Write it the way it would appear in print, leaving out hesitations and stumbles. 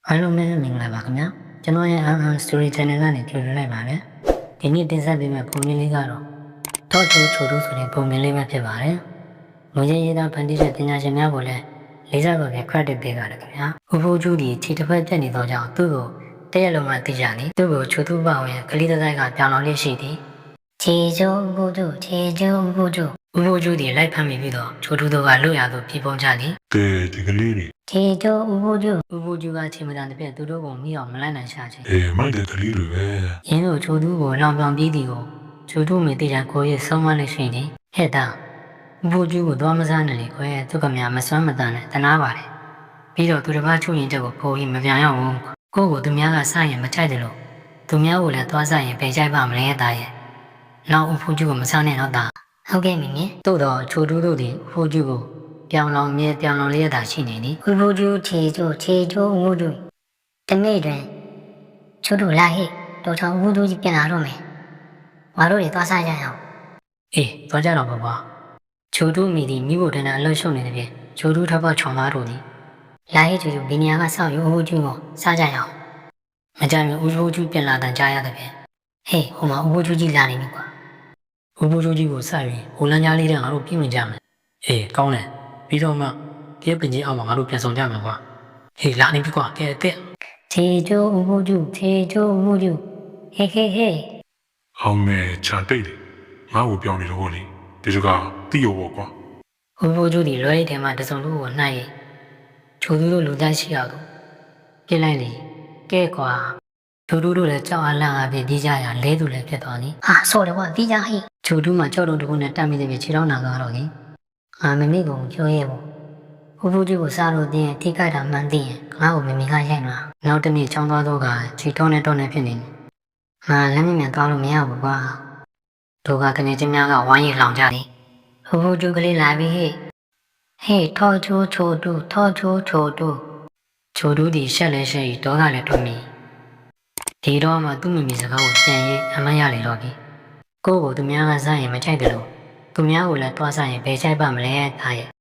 အားလုံးပဲမင်္ဂလာပါခင်ဗျာကျွန်တော်ရဲ့ Story Channel ကနေကြိုဆိုလိုက်ပါတယ်ဒီနေ့တင်ဆက်ပေးမယ့်ပုံမြင်လေးကတော့ထောက်ချိုးချိုးတို့ဆိုတဲ့ပုံမြင်လေးပဲဖြစ်ပါတယ်ငွေရေးသားဖန်တီးတဲ့ပညာရှင်များကိုလည်းလေးစားပါပဲ credit ပေးပါတယ်ခင်ဗျာဥဖိုးကျူးဒီခြေတစ်ဖက်ပြတ်နေတော့ကြောင့်သူ့ကိုတရက်လုံးမှသိကြနေသူ့ကိုချိုးသူပေါ့ရဲ့ကလေးတစ်ဆိုင်ကပြောင်းတော်လေးရှိသည်ခြေချိုးဥဖိုးကျူးခြေချိုးဥဖိုးကျူးဥဖိုးကျူးဒီလိုက်ဖမ်းမိပြီးတော့ချိုးသူတို့ကလွတ်ရသို့ပြေးပုံကြသည်ဒီကလေးတွေခြေချိုးဥဖိုးကျူးကချိန်မတန်တစ်ပြက်သူတို့ကိုမိအောင်မလိုက်နိုင်ရှာချင်မိုက်တဲ့ကလေးတွေပဲရင်းတို့ချိုးသူကိုလောင်ပြောင်ပြီးသည်ကိုချိုးသူမိတေချာကိုရဲ့ဆုံးမလေးရှိသည်ဟဲ့တာဥဖိုးကျူးကိုသွားမစားနဲ့လေခွဲသူကများမစွမ်းမတန်နဲ့တနာပါတယ်ပြီးတော့သူတစ်ပါးချုံရင်ချက်ကိုပိုးပြီးမပြန်ရောက်ဘူးကိုကိုသူများကစရင်မကြိုက်တယ်လို့သူများကိုလည်းသွားစရင်ပဲကြိုက်ပါမလဲတာရဲ့နောက်ဥဖိုးကျူးကိုမစားနဲ့တော့တာဟုတ်ကဲ့မိမိတို့တော့ချိုးသူတို့ဒီဥဖိုးကျူးကိုပြောင်းလောင်လေးရတာရှိနေသည်ဥဖိုးကျူးခြေချိုးဥဖိုးကျူးတနေ့တွင်ချိုးသူလာဟိတော်ချောင်းဥဖိုးကျူးကြီးပြန်လာတော့မယ်ငါတို့တွေသွားစားကြရအောင်အေးသွားကြတော့ပါကွာချိုးသူမိဒီမိဖို့တန်းအလွတ်ရှုံနေတဲ့ပြင်ချိုးသူထပ်ပေါ်ချောင်းသားတို့သည်လာဟိကျူဒီနေရာကစောက်ယူဥဖိုးကျူးကိုစားကြရအောင်မကြမ်းဥဖိုးကျူးပြန်လာတန်ကြားရတဲ့ပြင်ဟေးဟိုမှာဥဖိုးကျူးကြီးလာနေပြီကွာဥဖိုးကျူးကြီးကိုစရင်ဟိုလမ်းကြားလေးတဲ့ငါတို့ပြင်ဝင်ကြမယ်အေးကောင်းတယ်ပြီးတော့မှတရက်ပင်ကြီးအောင်မှာငါတို့ပြန်ဆောင်ကြမယ်ကွာဟေးလာနေပြီကွာကဲတဲ့ခြေချိုးဥဖိုးကျူးဟေးဟေးအောင်မယ်ခြံတိတ်တယ်ငါ့ကိုပြောင်းနေတော့လေဒီစကားသိရောပေါ့ကွာဥဖိုးကျူးဒီလွယ်ရည်ထဲမှာတစုံတို့ကိုနှိုက်ချိုးသူတို့လူသားရှိအောင်ပြစ်လိုက်လေကဲကွာချိုးသူတို့လည်းကြောက်အားလန့်အားဖြင့်ပြီးကြရလဲသူလည်းဖြစ်သွားပြီဟာဆော်တယ်ကွာပြီးကြဟိချိုးသူမှကြောက်တော့တခုနဲ့တက်မိတဲ့ခြေထောက်နာကတော့လေမမေကိုပြောရဲပေါ့ဥဖိုးကျူးကိုစားလို့တင်းထိခိုက်တာမှန်သိရင်ငါ့ကိုမမေကရိုက်မှာနောက်တနေ့ချောင်းသွားတော့ကခြေထောက်နဲ့တော့နေဖြစ်နေလက်မမြန်သွားလို့မရဘူးကွာတို့ကကနေချင်းများကဝိုင်းရီလောင်ကြတယ်ဥဖိုးကျူးကလေးလာပြီဟေးထော်ချိုးချိုးတူဒီရှက်လဲရှက်ရီတော့ကလည်းထွမိဒီတော့မှသူ့မိမိစကားကိုပြန်ရေးအမရလေတော့ပြီကိုယ့်ကိုသူများကစားရင်မကြိုက်တယ်လို့သူများကိုလည်းတွားစားရင်ဘယ်ကြိုက်ပါမလဲသားရဲ့